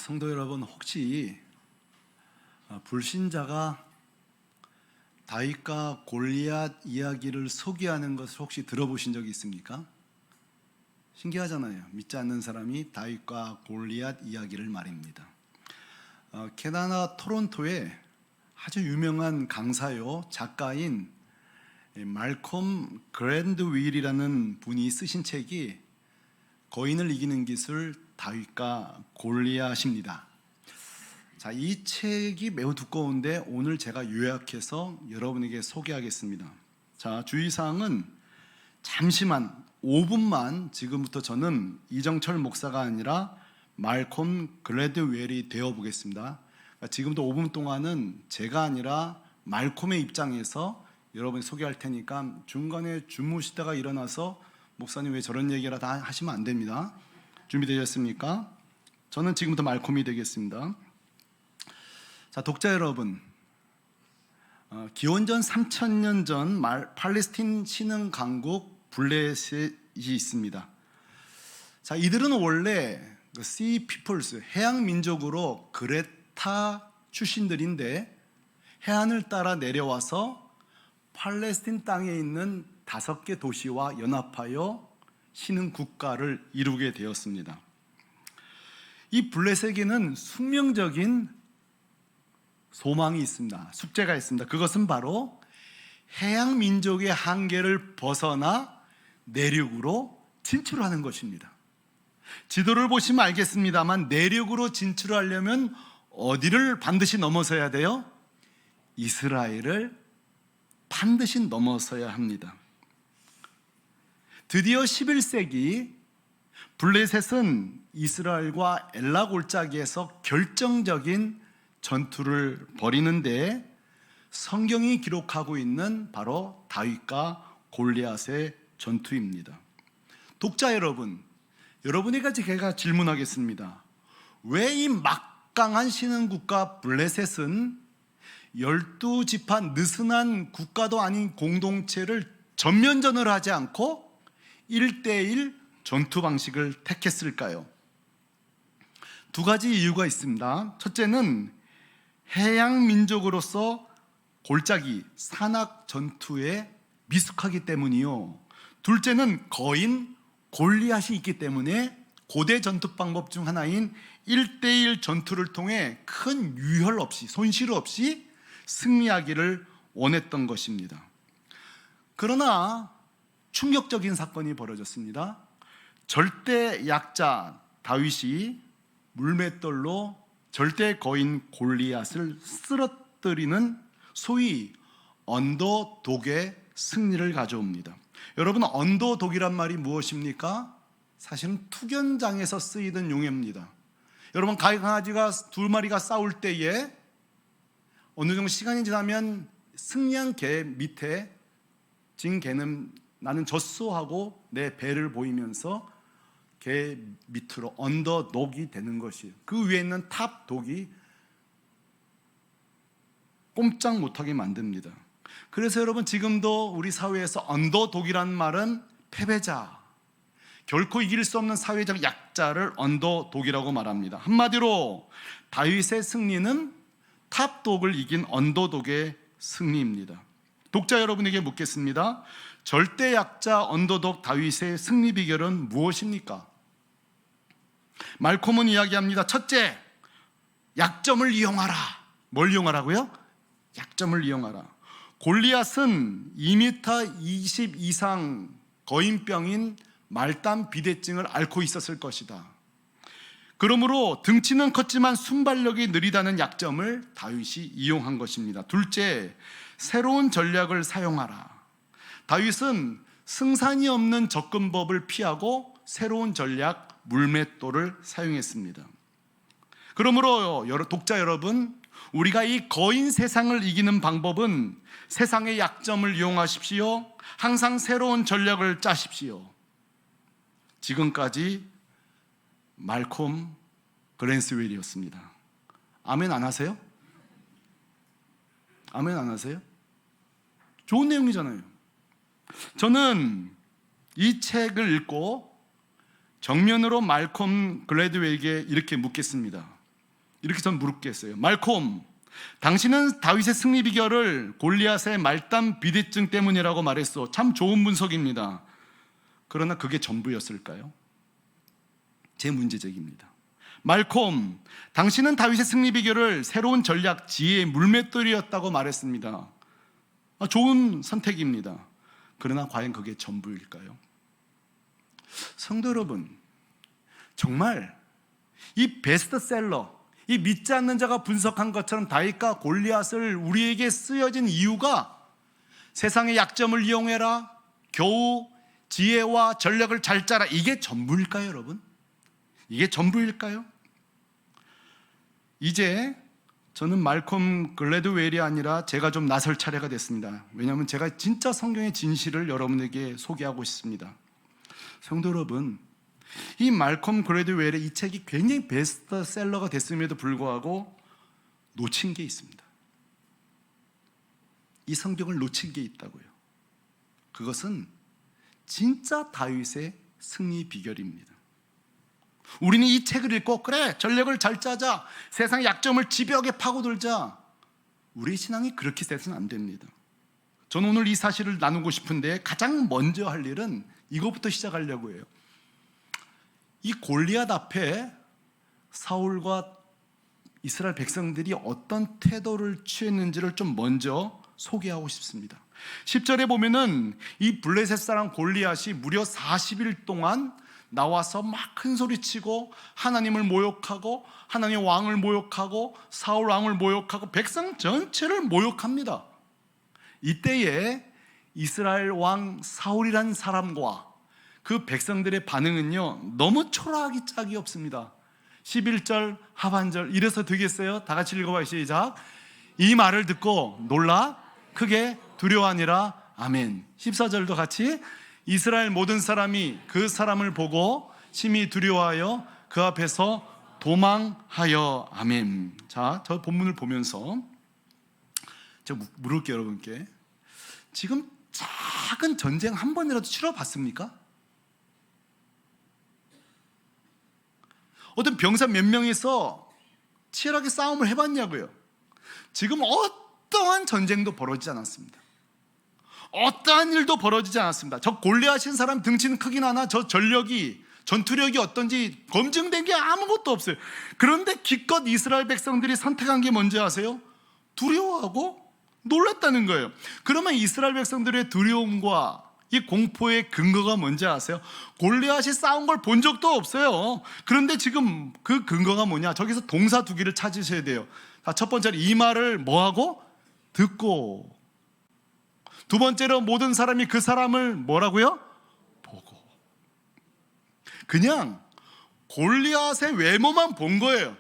성도 여러분, 혹시 불신자가 다윗과 골리앗 이야기를 소개하는 것을 혹시 들어보신 적이 있습니까? 신기하잖아요. 믿지 않는 사람이 다윗과 골리앗 이야기를 말입니다. 캐나다 토론토에 아주 유명한 강사요 작가인 말콤 그랜드윌이라는 분이 쓰신 책이 거인을 이기는 기술 다윗과 골리앗입니다. 자, 이 책이 매우 두꺼운데 오늘 제가 요약해서 여러분에게 소개하겠습니다. 자, 주의사항은 잠시만 5분만 지금부터 저는 이정철 목사가 아니라 말콤 그랜드윌이 되어 보겠습니다. 지금부터 5분 동안은 제가 아니라 말콤의 입장에서 여러분이 소개할 테니까 중간에 주무시다가 일어나서 목사님 왜 저런 얘기를 다 하시면 안 됩니다. 준비되셨습니까? 저는 지금부터 말콤이 되겠습니다. 자, 독자 여러분, 기원전 3000년 전 팔레스틴 신흥 강국 블레셋이 있습니다. 자, 이들은 원래 Sea Peoples, 해양 민족으로 그레타 출신들인데 해안을 따라 내려와서 팔레스틴 땅에 있는 5개 도시와 연합하여 신흥 국가를 이루게 되었습니다. 이 블레셋에게는 숙명적인 소망이 있습니다. 숙제가 있습니다. 그것은 바로 해양 민족의 한계를 벗어나 내륙으로 진출하는 것입니다. 지도를 보시면 알겠습니다만 내륙으로 진출하려면 어디를 반드시 넘어서야 돼요? 이스라엘을 반드시 넘어서야 합니다. 드디어 11세기 블레셋은 이스라엘과 엘라 골짜기에서 결정적인 전투를 벌이는데 성경이 기록하고 있는 바로 다윗과 골리앗의 전투입니다. 독자 여러분, 여러분에게 제가 질문하겠습니다. 왜 이 막강한 신흥국가 블레셋은 12지파 느슨한 국가도 아닌 공동체를 전면전을 하지 않고 1대1 전투 방식을 택했을까요? 두 가지 이유가 있습니다. 첫째는 해양 민족으로서 골짜기 산악 전투에 미숙하기 때문이요. 둘째는 거인 골리앗이 있기 때문에 고대 전투 방법 중 하나인 1대1 전투를 통해 큰 유혈 없이 손실 없이 승리하기를 원했던 것입니다. 그러나 충격적인 사건이 벌어졌습니다. 절대 약자 다윗이 물맷돌로 절대 거인 골리앗을 쓰러뜨리는 소위 언더독의 승리를 가져옵니다. 여러분, 언더독이란 말이 무엇입니까? 사실은 투견장에서 쓰이던 용어입니다. 여러분, 강아지가 2마리가 싸울 때에 어느 정도 시간이 지나면 승리한 개 밑에 진 개는 나는 졌소 하고 내 배를 보이면서 개 밑으로 언더독이 되는 것이에요. 그 위에 있는 탑독이 꼼짝 못하게 만듭니다. 그래서 여러분, 지금도 우리 사회에서 언더독이라는 말은 패배자, 결코 이길 수 없는 사회적 약자를 언더독이라고 말합니다. 한마디로 다윗의 승리는 탑독을 이긴 언더독의 승리입니다. 독자 여러분에게 묻겠습니다. 절대 약자 언더독 다윗의 승리 비결은 무엇입니까? 말콤은 이야기합니다. 첫째, 약점을 이용하라. 뭘 이용하라고요? 약점을 이용하라. 골리앗은 2m 20 이상 거인병인 말단 비대증을 앓고 있었을 것이다. 그러므로 등치는 컸지만 순발력이 느리다는 약점을 다윗이 이용한 것입니다. 둘째, 새로운 전략을 사용하라. 다윗은 승산이 없는 접근법을 피하고 새로운 전략 물맷돌을 사용했습니다. 그러므로 독자 여러분, 우리가 이 거인 세상을 이기는 방법은 세상의 약점을 이용하십시오. 항상 새로운 전략을 짜십시오. 지금까지 말콤 그랜드윌이었습니다. 아멘 안 하세요? 아멘 안 하세요? 좋은 내용이잖아요. 저는 이 책을 읽고 정면으로 말콤 글래드웰에게 이렇게 묻겠습니다. 이렇게 전 물었겠어요. 말콤, 당신은 다윗의 승리 비결을 골리앗의 말단 비대증 때문이라고 말했어. 참 좋은 분석입니다. 그러나 그게 전부였을까요? 제 문제제기입니다. 말콤, 당신은 다윗의 승리 비결을 새로운 전략, 지혜의 물맷돌이었다고 말했습니다. 좋은 선택입니다. 그러나 과연 그게 전부일까요? 성도 여러분, 정말 이 베스트셀러, 이 믿지 않는 자가 분석한 것처럼 다윗과 골리앗을 우리에게 쓰여진 이유가 세상의 약점을 이용해라, 겨우 지혜와 전략을 잘 짜라, 이게 전부일까요, 여러분? 이게 전부일까요? 이제 저는 말콤 글래드웰이 아니라 제가 좀 나설 차례가 됐습니다. 왜냐하면 제가 진짜 성경의 진실을 여러분에게 소개하고 싶습니다. 성도 여러분, 이 말콤 글래드웰의 이 책이 굉장히 베스트셀러가 됐음에도 불구하고 놓친 게 있습니다. 이 성경을 놓친 게 있다고요. 그것은 진짜 다윗의 승리 비결입니다. 우리는 이 책을 읽고 그래, 전략을 잘 짜자, 세상의 약점을 집요하게 파고들자, 우리의 신앙이 그렇게 돼서는 안 됩니다. 저는 오늘 이 사실을 나누고 싶은데 가장 먼저 할 일은 이것부터 시작하려고 해요. 이 골리앗 앞에 사울과 이스라엘 백성들이 어떤 태도를 취했는지를 좀 먼저 소개하고 싶습니다. 10절에 보면은 이 블레셋 사람 골리앗이 무려 40일 동안 나와서 막 큰 소리치고 하나님을 모욕하고 하나님의 왕을 모욕하고 사울 왕을 모욕하고 백성 전체를 모욕합니다. 이때에 이스라엘 왕 사울이란 사람과 그 백성들의 반응은요, 너무 초라하기 짝이 없습니다. 11절 하반절 이래서 되겠어요? 다 같이 읽어봐요. 시작. 이 말을 듣고 놀라 크게 두려워하니라. 아멘. 14절도 같이. 이스라엘 모든 사람이 그 사람을 보고 심히 두려워하여 그 앞에서 도망하여. 아멘. 자, 저 본문을 보면서 제가 물을게요, 여러분께. 지금 작은 전쟁 한 번이라도 치러봤습니까? 어떤 병사 몇 명이서 치열하게 싸움을 해봤냐고요? 지금 어떠한 전쟁도 벌어지지 않았습니다. 어떠한 일도 벌어지지 않았습니다. 저 골리앗인 사람 등치는 크긴 하나 저 전투력이 어떤지 검증된 게 아무것도 없어요. 그런데 기껏 이스라엘 백성들이 선택한 게 뭔지 아세요? 두려워하고 놀랐다는 거예요. 그러면 이스라엘 백성들의 두려움과 이 공포의 근거가 뭔지 아세요? 골리앗이 싸운 걸 본 적도 없어요. 그런데 지금 그 근거가 뭐냐? 저기서 동사 두 개를 찾으셔야 돼요. 자, 첫 번째로 이 말을 뭐하고? 듣고. 두 번째로 모든 사람이 그 사람을 뭐라고요? 보고. 그냥 골리앗의 외모만 본 거예요.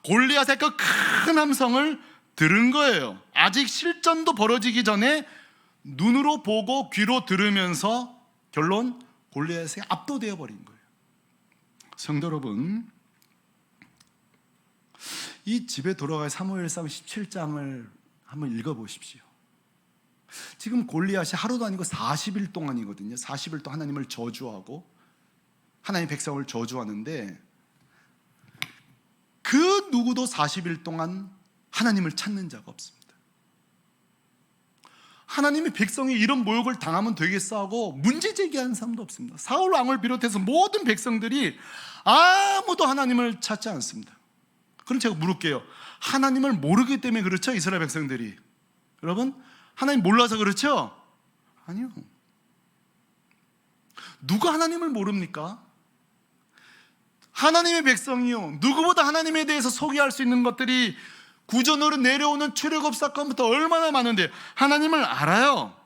골리앗의 그 큰 함성을 들은 거예요. 아직 실전도 벌어지기 전에 눈으로 보고 귀로 들으면서 결론 골리앗에 압도되어 버린 거예요. 성도 여러분, 이 집에 돌아갈 사무엘상 17장을 한번 읽어보십시오. 지금 골리앗이 하루도 아니고 40일 동안이거든요. 40일 동안 하나님을 저주하고 하나님의 백성을 저주하는데 그 누구도 40일 동안 하나님을 찾는 자가 없습니다. 하나님의 백성이 이런 모욕을 당하면 되겠어 하고 문제 제기하는 사람도 없습니다. 사울 왕을 비롯해서 모든 백성들이 아무도 하나님을 찾지 않습니다. 그럼 제가 물을게요. 하나님을 모르기 때문에 그렇죠? 이스라엘 백성들이. 여러분, 하나님 몰라서 그렇죠? 아니요. 누가 하나님을 모릅니까? 하나님의 백성이요, 누구보다 하나님에 대해서 소개할 수 있는 것들이 구전으로 내려오는 출애굽 사건부터 얼마나 많은데 하나님을 알아요.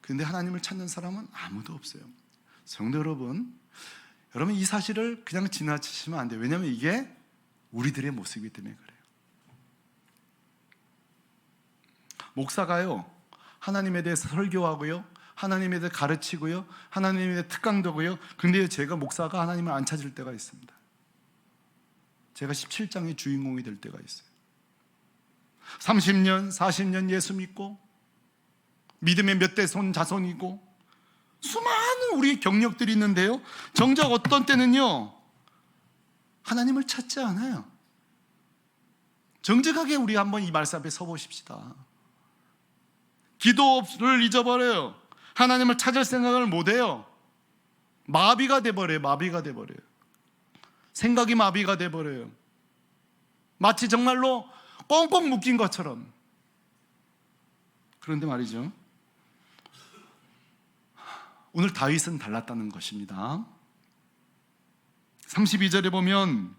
그런데 하나님을 찾는 사람은 아무도 없어요. 성도 여러분, 여러분 이 사실을 그냥 지나치시면 안 돼요. 왜냐하면 이게 우리들의 모습이기 때문에 그래요. 목사가요, 하나님에 대해서 설교하고요, 하나님에 대해 가르치고요, 하나님에 대해 특강도고요. 근데 제가 목사가 하나님을 안 찾을 때가 있습니다. 제가 17장의 주인공이 될 때가 있어요. 30년, 40년 예수 믿고 믿음의 몇 대 손 자손이고 수많은 우리의 경력들이 있는데요, 정작 어떤 때는요 하나님을 찾지 않아요. 정직하게 우리 한번 이 말씀 앞에 서보십시다. 기도를 잊어버려요. 하나님을 찾을 생각을 못해요. 마비가 돼버려요. 마비가 돼버려요. 생각이 마비가 돼버려요. 마치 정말로 꽁꽁 묶인 것처럼. 그런데 말이죠, 오늘 다윗은 달랐다는 것입니다. 32절에 보면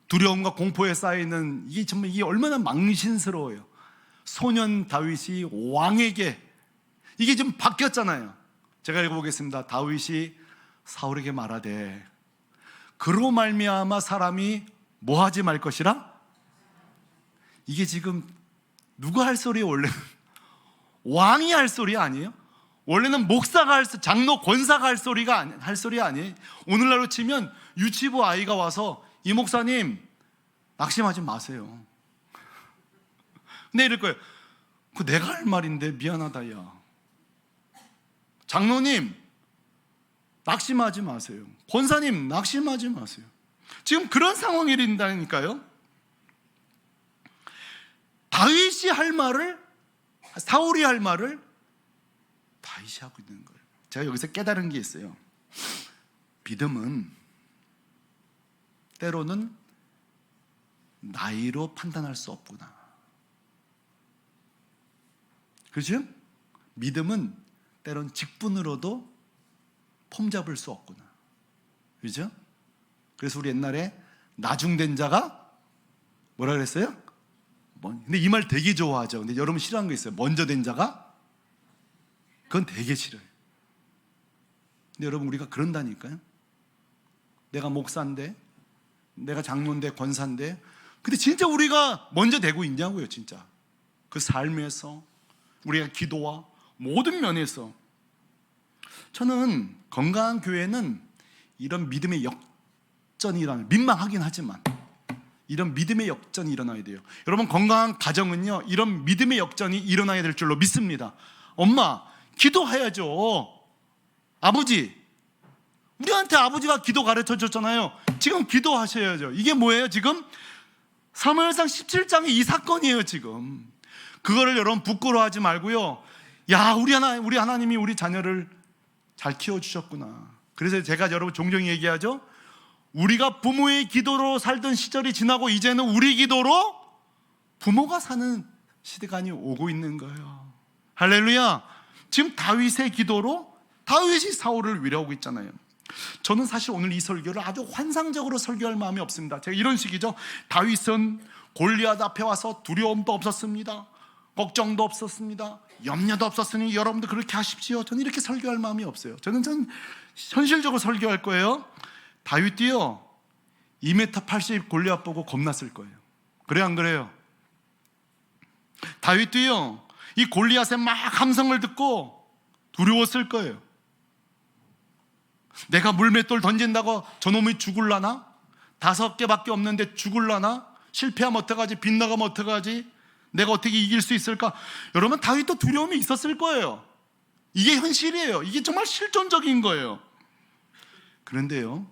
두려움과 공포에 쌓여있는 이게 정말 이게 얼마나 망신스러워요. 소년 다윗이 왕에게, 이게 좀 바뀌었잖아요. 제가 읽어보겠습니다. 다윗이 사울에게 말하되 그로 말미암아 사람이 뭐하지 말 것이라? 이게 지금 누가 할 소리예요? 원래는 왕이 할 소리 아니에요? 원래는 목사가 할 소리, 장로 권사가 할 소리 아니에요? 오늘날로 치면 유치부 아이가 와서 이 목사님 낙심하지 마세요. 근데 이럴 거예요. 그 내가 할 말인데 미안하다 야. 장로님 낙심하지 마세요. 권사님 낙심하지 마세요. 지금 그런 상황이 된다니까요. 다윗이 할 말을, 사울이 할 말을 다윗이 하고 있는 거예요. 제가 여기서 깨달은 게 있어요. 믿음은 때로는 나이로 판단할 수 없구나. 그렇죠? 믿음은 때론 직분으로도 폼 잡을 수 없구나. 그렇죠? 그래서 우리 옛날에 나중된 자가 뭐라 그랬어요? 근데 이 말 되게 좋아하죠. 근데 여러분 싫어하는 거 있어요. 먼저 된 자가? 그건 되게 싫어요. 근데 여러분 우리가 그런다니까요. 내가 목사인데, 내가 장로인데, 권사인데, 근데 진짜 우리가 먼저 되고 있냐고요. 진짜 그 삶에서 우리가 기도와 모든 면에서. 저는 건강한 교회는 이런 믿음의 역전이 일어나요. 민망하긴 하지만 이런 믿음의 역전이 일어나야 돼요. 여러분 건강한 가정은요, 이런 믿음의 역전이 일어나야 될 줄로 믿습니다. 엄마 기도해야죠. 아버지, 우리한테 아버지가 기도 가르쳐 줬잖아요. 지금 기도하셔야죠. 이게 뭐예요? 지금 사무엘상 17장의 이 사건이에요. 지금 그거를 여러분 부끄러워하지 말고요. 야, 우리 하나님이 우리 자녀를 잘 키워주셨구나. 그래서 제가 여러분 종종 얘기하죠. 우리가 부모의 기도로 살던 시절이 지나고 이제는 우리 기도로 부모가 사는 시대가 오고 있는 거예요. 할렐루야. 지금 다윗의 기도로 다윗이 사울을 위로하고 있잖아요. 저는 사실 오늘 이 설교를 아주 환상적으로 설교할 마음이 없습니다. 제가 이런 식이죠. 다윗은 골리앗 앞에 와서 두려움도 없었습니다. 걱정도 없었습니다. 염려도 없었으니 여러분도 그렇게 하십시오. 저는 이렇게 설교할 마음이 없어요. 저는 현실적으로 설교할 거예요. 다윗도요 2m 80 골리앗 보고 겁났을 거예요. 그래 안 그래요? 다윗도요 이 골리앗의 막 함성을 듣고 두려웠을 거예요. 내가 물맷돌 던진다고 저놈이 죽을라나? 5개밖에 없는데 죽을라나? 실패하면 어떡하지? 빗나가면 어떡하지? 내가 어떻게 이길 수 있을까? 여러분 다윗도 두려움이 있었을 거예요. 이게 현실이에요. 이게 정말 실존적인 거예요. 그런데요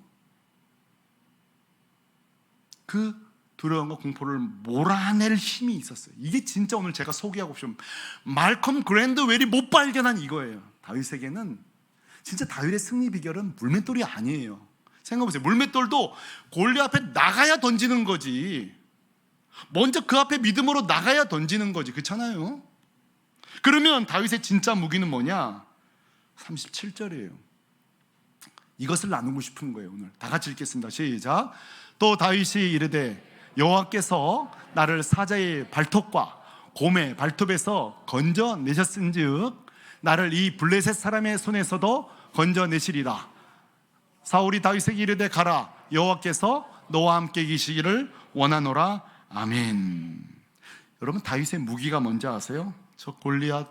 그 두려움과 공포를 몰아낼 힘이 있었어요. 이게 진짜 오늘 제가 소개하고 싶은 말컴 그랜드웰이 못 발견한 이거예요. 다윗에게는 진짜 다윗의 승리 비결은 물맷돌이 아니에요. 생각해보세요. 물맷돌도 골리앗 앞에 나가야 던지는 거지. 먼저 그 앞에 믿음으로 나가야 던지는 거지. 그렇잖아요. 그러면 다윗의 진짜 무기는 뭐냐? 37절이에요. 이것을 나누고 싶은 거예요. 오늘 다 같이 읽겠습니다. 시작. 또 다윗이 이르되 여호와께서 나를 사자의 발톱과 곰의 발톱에서 건져내셨은즉 나를 이 블레셋 사람의 손에서도 건져내시리라. 사울이 다윗에게 이르되 가라, 여호와께서 너와 함께 계시기를 원하노라. 아멘. 여러분 다윗의 무기가 뭔지 아세요? 저 골리앗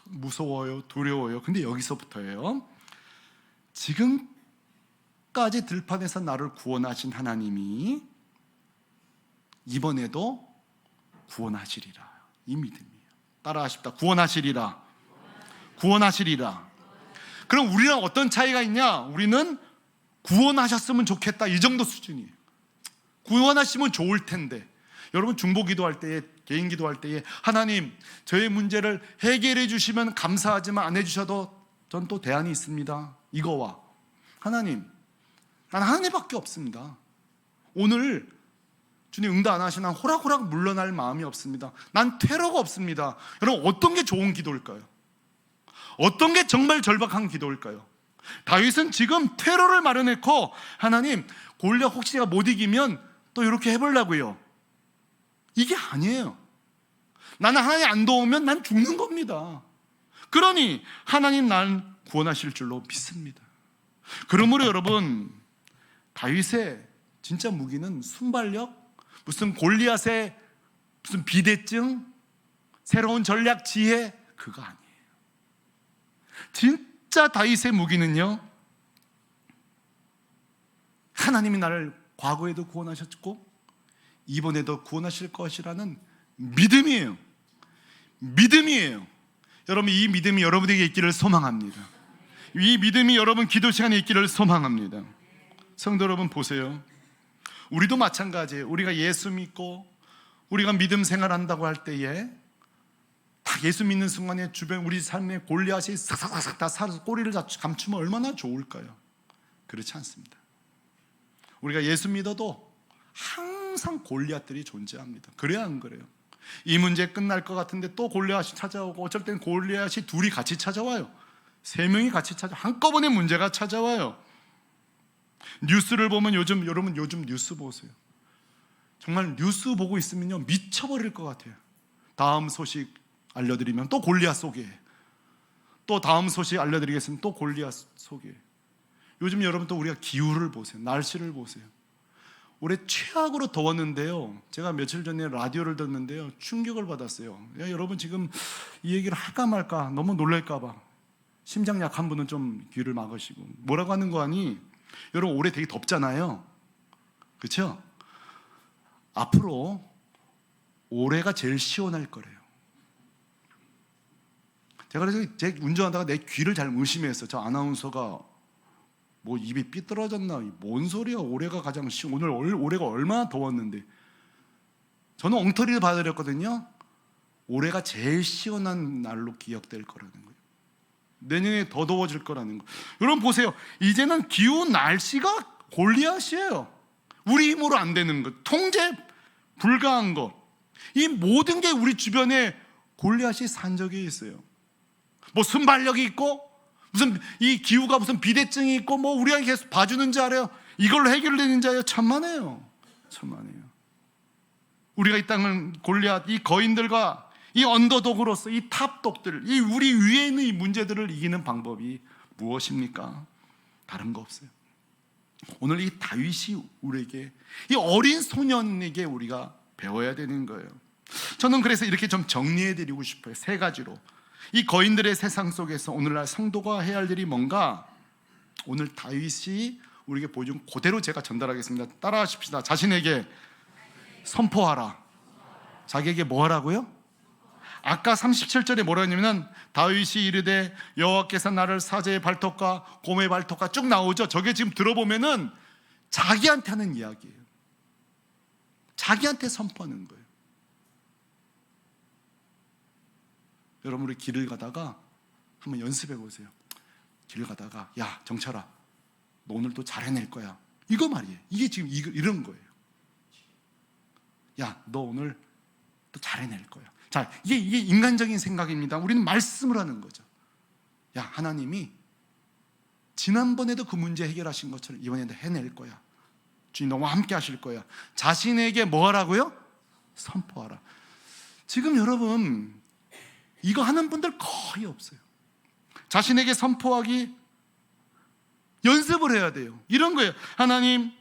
무서워요, 두려워요. 근데 여기서부터예요. 지금까지 들판에서 나를 구원하신 하나님이 이번에도 구원하시리라. 이 믿음이에요. 따라하십시다. 구원하시리라. 구원하시리라. 그럼 우리랑 어떤 차이가 있냐? 우리는 구원하셨으면 좋겠다 이 정도 수준이에요. 구원하시면 좋을 텐데. 여러분 중보 기도할 때에, 개인 기도할 때에 하나님 저의 문제를 해결해 주시면 감사하지만 안 해주셔도 전 또 대안이 있습니다. 이거와 하나님, 난 하나님밖에 없습니다. 오늘 주님 응답 안 하시면 호락호락 물러날 마음이 없습니다. 난 퇴로가 없습니다. 여러분 어떤 게 좋은 기도일까요? 어떤 게 정말 절박한 기도일까요? 다윗은 지금 퇴로를 마련했고 하나님 골리앗 혹시 제가 못 이기면 또 이렇게 해보려고요. 이게 아니에요. 나는 하나님 안 도우면 난 죽는 겁니다. 그러니 하나님 날 구원하실 줄로 믿습니다. 그러므로 여러분 다윗의 진짜 무기는 순발력, 무슨 골리앗의 무슨 비대증, 새로운 전략, 지혜, 그거 아니에요. 진짜 다윗의 무기는요, 하나님이 나를 과거에도 구원하셨고 이번에도 구원하실 것이라는 믿음이에요. 믿음이에요. 여러분 이 믿음이 여러분에게 있기를 소망합니다. 이 믿음이 여러분 기도 시간에 있기를 소망합니다. 성도 여러분 보세요. 우리도 마찬가지예요. 우리가 예수 믿고 우리가 믿음 생활한다고 할 때에 다 예수 믿는 순간에 주변 우리 삶의 골리앗이 싹싹싹 다 살아서 꼬리를 감추면 얼마나 좋을까요? 그렇지 않습니다. 우리가 예수 믿어도 항상 골리앗들이 존재합니다. 그래야 안 그래요? 이 문제 끝날 것 같은데 또 골리앗이 찾아오고 어쩔 땐 골리앗이 둘이 같이 찾아와요. 3명이 같이 한꺼번에 문제가 찾아와요. 뉴스를 보면 여러분 요즘 뉴스 보세요. 정말 뉴스 보고 있으면요 미쳐버릴 것 같아요. 다음 소식 알려드리면 또 골리앗 소개, 또 다음 소식 알려드리겠습니다. 또 골리앗 소개. 요즘 여러분 또 우리가 기후를 보세요. 날씨를 보세요. 올해 최악으로 더웠는데요, 제가 며칠 전에 라디오를 듣는데요 충격을 받았어요. 여러분 지금 이 얘기를 할까 말까 너무 놀랄까 봐 심장 약한 분은 좀 귀를 막으시고. 뭐라고 하는 거 아니? 여러분 올해 되게 덥잖아요. 그렇죠? 앞으로 올해가 제일 시원할 거래요. 제가 그래서 제 운전하다가 내 귀를 잘 의심했어요. 저 아나운서가 뭐 입이 삐뚤어졌나? 뭔 소리야? 올해가 가장 오늘 올해가 얼마나 더웠는데. 저는 엉터리를 받아들였거든요. 올해가 제일 시원한 날로 기억될 거라는 거예요. 내년에 더 더워질 거라는 거. 여러분 보세요. 이제는 기후 날씨가 골리앗이에요. 우리 힘으로 안 되는 것, 통제 불가한 것, 이 모든 게 우리 주변에 골리앗이 산적해 있어요. 뭐 순발력이 있고 무슨 이 기후가 무슨 비대증이 있고 뭐 우리가 계속 봐주는 줄 알아요. 이걸로 해결되는 줄 알아요. 천만에요. 천만에요. 우리가 이 땅을 골리앗, 이 거인들과 이 언더독으로서 이 탑독들, 이 우리 위에 있는 이 문제들을 이기는 방법이 무엇입니까? 다른 거 없어요. 오늘 이 다윗이 우리에게, 이 어린 소년에게 우리가 배워야 되는 거예요. 저는 그래서 이렇게 좀 정리해 드리고 싶어요. 3가지로. 이 거인들의 세상 속에서 오늘날 성도가 해야 할 일이 뭔가, 오늘 다윗이 우리에게 보여준 그대로 제가 전달하겠습니다. 따라하십시다. 자신에게 선포하라. 자기에게 뭐 하라고요? 아까 37절에 뭐라 했냐면 다윗이 이르되 여호와께서 나를 사제의 발톱과 곰의 발톱과 쭉 나오죠. 저게 지금 들어보면은 자기한테 하는 이야기예요. 자기한테 선포하는 거예요. 여러분 우리 길을 가다가 한번 연습해 보세요. 길을 가다가 야 정철아 너 오늘 또 잘 해낼 거야. 이거 말이에요. 이게 지금 이런 거예요. 야 너 오늘 또 잘 해낼 거야. 자, 이게 인간적인 생각입니다. 우리는 말씀을 하는 거죠. 야 하나님이 지난번에도 그 문제 해결하신 것처럼 이번에도 해낼 거야. 주님 너와 함께 하실 거야. 자신에게 뭐 하라고요? 선포하라. 지금 여러분 이거 하는 분들 거의 없어요. 자신에게 선포하기 연습을 해야 돼요. 이런 거예요. 하나님,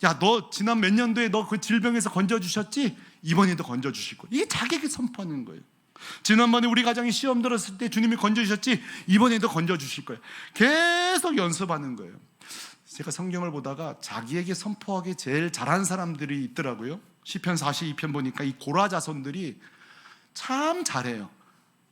야, 너 지난 몇 년도에 너 그 질병에서 건져주셨지? 이번에도 건져주실 거예요. 이게 자기에게 선포하는 거예요. 지난번에 우리 가정이 시험 들었을 때 주님이 건져주셨지? 이번에도 건져주실 거예요. 계속 연습하는 거예요. 제가 성경을 보다가 자기에게 선포하기 제일 잘하는 사람들이 있더라고요. 시편 42편 보니까 이 고라 자손들이 참 잘해요.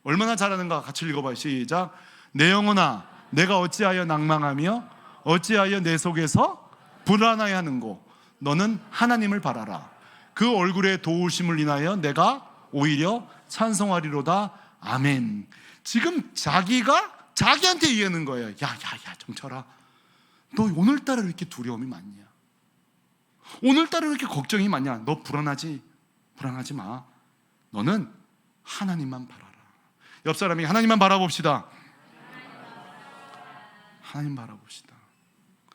얼마나 잘하는가 같이 읽어봐요. 시작. 내 영혼아 내가 어찌하여 낭망하며 어찌하여 내 속에서 불안하여 하는고 너는 하나님을 바라라. 그 얼굴에 도우심을 인하여 내가 오히려 찬송하리로다. 아멘. 지금 자기가 자기한테 얘기하는 거예요. 야 정철아, 너 오늘따라 왜 이렇게 두려움이 많냐? 오늘따라 왜 이렇게 걱정이 많냐? 너 불안하지 마. 너는 하나님만 바라라. 옆 사람이 하나님만 바라봅시다. 하나님 바라봅시다.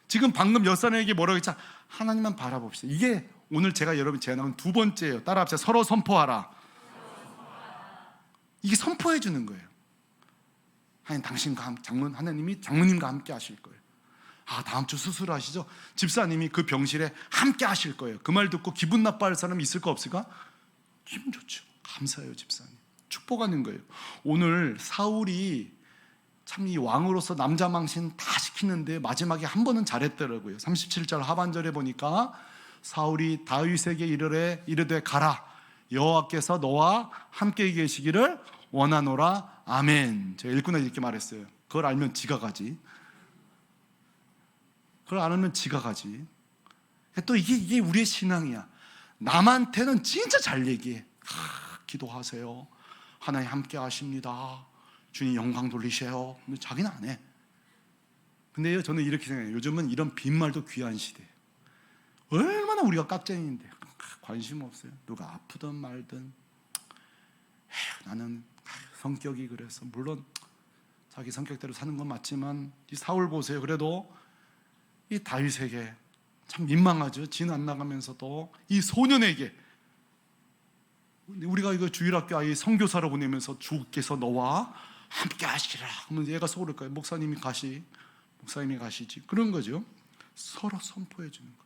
지금 방금 옆 사람에게 뭐라고 했죠? 하나님만 바라봅시다. 이게 오늘 제가 여러분 제안한 두 번째예요. 따라합시다. 서로 선포하라. 이게 선포해 주는 거예요. 하나님이 장모님과 함께 하실 거예요. 다음 주 수술하시죠? 집사님이 그 병실에 함께 하실 거예요. 그 말 듣고 기분 나빠할 사람 있을까 없을까? 기분 좋죠. 감사해요, 집사님. 축복하는 거예요. 오늘 사울이 참 이 왕으로서 남자 망신 다 시키는데 마지막에 한 번은 잘했더라고요. 37절 하반절에 보니까 사울이 다윗에게 이르되 가라, 여호와께서 너와 함께 계시기를 원하노라. 아멘. 제가 읽고 나서 이렇게 말했어요. 그걸 알면 지가 가지. 그걸 안 하면 지가 가지. 또 이게 우리의 신앙이야. 남한테는 진짜 잘 얘기해. 기도하세요. 하나님 함께 하십니다. 주님 영광 돌리세요. 근데 자기는 안 해. 근데요, 저는 이렇게 생각해요. 요즘은 이런 빈말도 귀한 시대예요. 얼마나 우리가 깍쟁이인데 관심 없어요. 누가 아프든 말든. 나는 성격이 그래서. 물론 자기 성격대로 사는 건 맞지만 이 사울 보세요. 그래도 이 다윗에게 참 민망하죠. 진 안 나가면서도 이 소년에게, 우리가 이거 주일학교 아이 선교사로 보내면서 주께서 너와 함께 하시라 하면 얘가 속을 거예요. 목사님이 가시지. 그런 거죠. 서로 선포해 주는 거.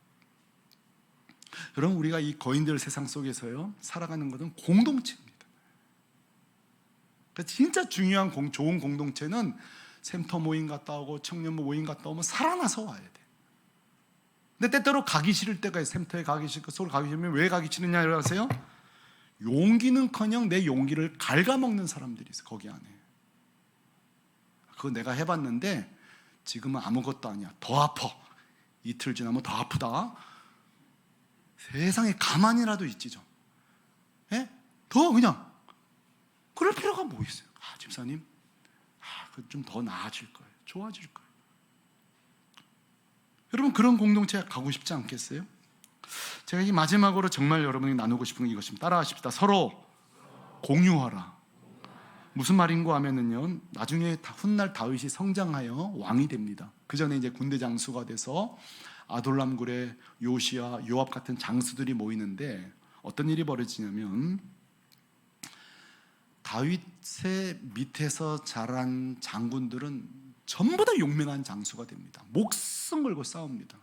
여러분, 우리가 이 거인들 세상 속에서요 살아가는 것은 공동체입니다. 그러니까 진짜 중요한 좋은 공동체는 샘터 모임 갔다 오고 청년부 모임 갔다 오면 살아나서 와야 돼. 근데 때때로 가기 싫을 때가 있어요. 샘터에 가기 싫고 서로 가기 싫으면 왜 가기 싫으냐 아세요? 용기는커녕 내 용기를 갉아먹는 사람들이 있어요. 거기 안에. 그거 내가 해봤는데 지금은 아무것도 아니야. 더 아파. 이틀 지나면 더 아프다. 세상에 가만히라도 있지 좀. 예? 더 그냥 그럴 필요가 뭐 있어요? 집사님, 좀 더 나아질 거예요. 좋아질 거예요. 여러분, 그런 공동체 가고 싶지 않겠어요? 제가 이 마지막으로 정말 여러분이 나누고 싶은 게 이것입니다. 따라하십시다. 서로 공유하라. 무슨 말인가 하면은요, 나중에 훗날 다윗이 성장하여 왕이 됩니다. 그 전에 이제 군대 장수가 돼서 아돌람 굴에 요시야, 요압 같은 장수들이 모이는데 어떤 일이 벌어지냐면 다윗의 밑에서 자란 장군들은 전부 다 용맹한 장수가 됩니다. 목숨 걸고 싸웁니다.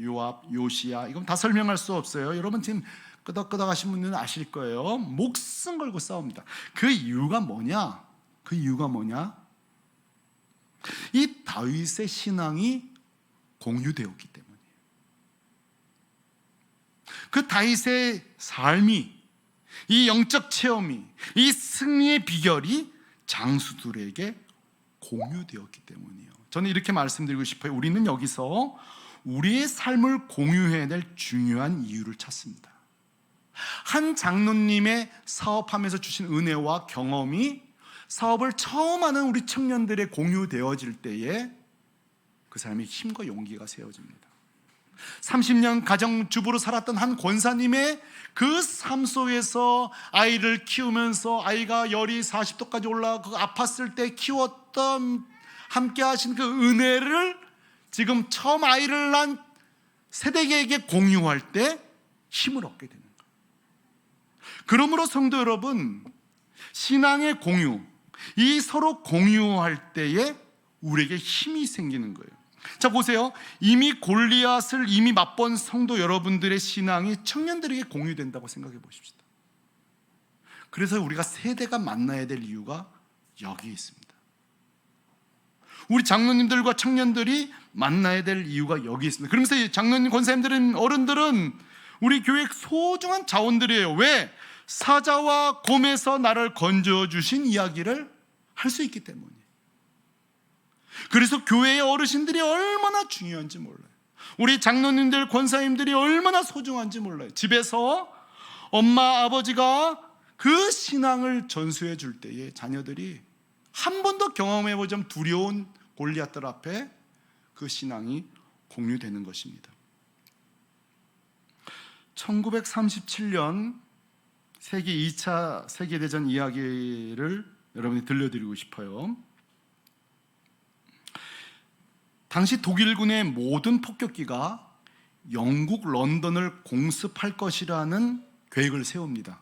요압, 요시야, 이건 다 설명할 수 없어요. 여러분 지금 끄덕끄덕 하신 분들은 아실 거예요. 목숨 걸고 싸웁니다. 그 이유가 뭐냐? 이 다윗의 신앙이 공유되었기 때문이에요. 그 다윗의 삶이, 이 영적 체험이, 이 승리의 비결이 장수들에게 공유되었기 때문이에요. 저는 이렇게 말씀드리고 싶어요. 우리는 여기서 우리의 삶을 공유해야 될 중요한 이유를 찾습니다. 한 장로님의 사업하면서 주신 은혜와 경험이 사업을 처음 하는 우리 청년들의 공유되어질 때에 그 사람의 힘과 용기가 세워집니다. 30년 가정주부로 살았던 한 권사님의 그 삶 속에서 아이를 키우면서 아이가 열이 40도까지 올라가고 아팠을 때 키웠던, 함께 하신 그 은혜를 지금 처음 아이를 낳은 세대에게 공유할 때 힘을 얻게 되는 거예요. 그러므로 성도 여러분, 신앙의 공유, 이 서로 공유할 때에 우리에게 힘이 생기는 거예요. 자, 보세요. 이미 골리앗을 이미 맛본 성도 여러분들의 신앙이 청년들에게 공유된다고 생각해 보십시다. 그래서 우리가 세대가 만나야 될 이유가 여기 있습니다. 우리 장로님들과 청년들이 만나야 될 이유가 여기 있습니다. 그러면서 장로님, 권사님들은, 어른들은 우리 교회 소중한 자원들이에요. 왜? 사자와 곰에서 나를 건져주신 이야기를 할 수 있기 때문이에요. 그래서 교회의 어르신들이 얼마나 중요한지 몰라요. 우리 장로님들, 권사님들이 얼마나 소중한지 몰라요. 집에서 엄마 아버지가 그 신앙을 전수해 줄 때에 자녀들이 한 번도 경험해 보지 않은 두려운 골리앗들 앞에 그 신앙이 공유되는 것입니다. 1937년 세계 2차 세계대전 이야기를 여러분이 들려드리고 싶어요. 당시 독일군의 모든 폭격기가 영국 런던을 공습할 것이라는 계획을 세웁니다.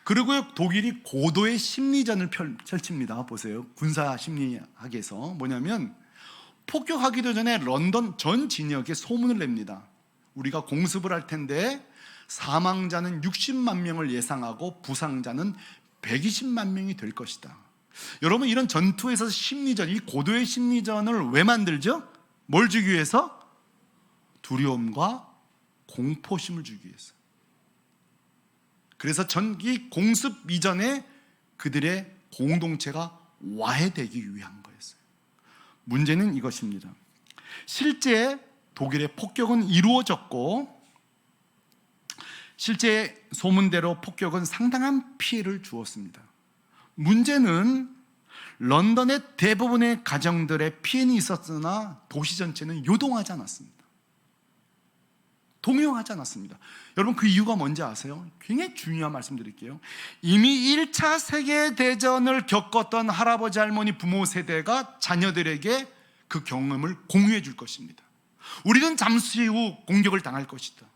그리고 독일이 고도의 심리전을 펼칩니다. 보세요. 군사 심리학에서 뭐냐면 폭격하기도 전에 런던 전 진역에 소문을 냅니다. 우리가 공습을 할 텐데 사망자는 60만 명을 예상하고 부상자는 120만 명이 될 것이다. 여러분, 이런 전투에서 심리전, 이 고도의 심리전을 왜 만들죠? 뭘 주기 위해서? 두려움과 공포심을 주기 위해서. 그래서 전기 공습 이전에 그들의 공동체가 와해되기 위한 거였어요. 문제는 이것입니다. 실제 독일의 폭격은 이루어졌고 실제 소문대로 폭격은 상당한 피해를 주었습니다. 문제는 런던의 대부분의 가정들의 피해는 있었으나 도시 전체는 요동하지 않았습니다. 동요하지 않았습니다. 여러분, 그 이유가 뭔지 아세요? 굉장히 중요한 말씀 드릴게요. 이미 1차 세계대전을 겪었던 할아버지 할머니 부모 세대가 자녀들에게 그 경험을 공유해 줄 것입니다. 우리는 잠시 후 공격을 당할 것이다.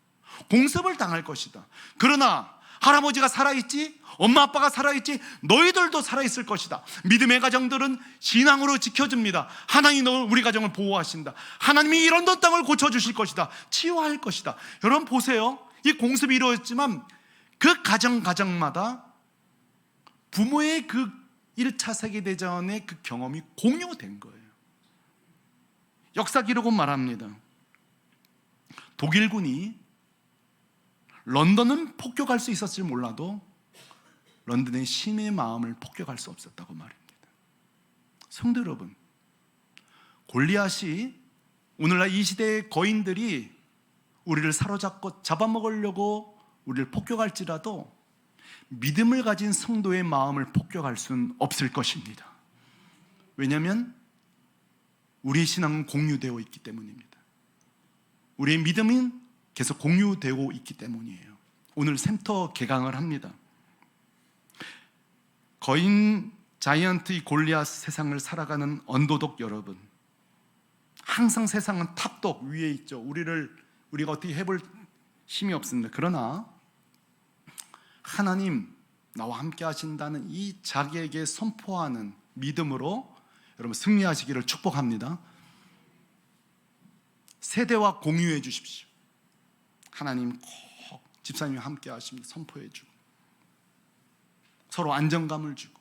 공습을 당할 것이다. 그러나 할아버지가 살아있지, 엄마 아빠가 살아있지, 너희들도 살아있을 것이다. 믿음의 가정들은 신앙으로 지켜줍니다. 하나님이 우리 가정을 보호하신다. 하나님이 이런 땅을 고쳐주실 것이다. 치유할 것이다. 여러분 보세요. 이 공습이 이루어졌지만 그 가정마다 부모의 그 1차 세계대전의 그 경험이 공유된 거예요. 역사 기록은 말합니다. 독일군이 런던은 폭격할 수 있었을지 몰라도 런던의 시민의 마음을 폭격할 수 없었다고 말합니다. 성도 여러분, 골리앗이 오늘날 이 시대의 거인들이 우리를 사로잡고 잡아먹으려고 우리를 폭격할지라도 믿음을 가진 성도의 마음을 폭격할 수는 없을 것입니다. 왜냐하면 우리의 신앙은 공유되어 있기 때문입니다. 우리의 믿음은 계속 공유되고 있기 때문이에요. 오늘 샘터 개강을 합니다. 거인 자이언트 이 골리앗 세상을 살아가는 언더독 여러분, 항상 세상은 탑독 위에 있죠. 우리가 어떻게 해볼 힘이 없습니다. 그러나 하나님 나와 함께 하신다는 이 자기에게 선포하는 믿음으로 여러분 승리하시기를 축복합니다. 세대와 공유해 주십시오. 하나님 꼭 집사님과 함께 하십니다. 선포해 주고 서로 안정감을 주고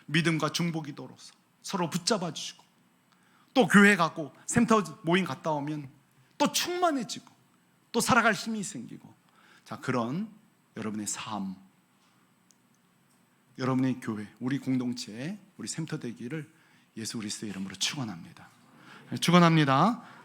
믿음과 중보기도로서 서로 붙잡아 주시고 또 교회 가고 센터 모임 갔다 오면 또 충만해지고 또 살아갈 힘이 생기고, 자, 그런 여러분의 삶, 여러분의 교회, 우리 공동체, 우리 센터 되기를 예수 그리스도의 이름으로 축원합니다. 축원합니다.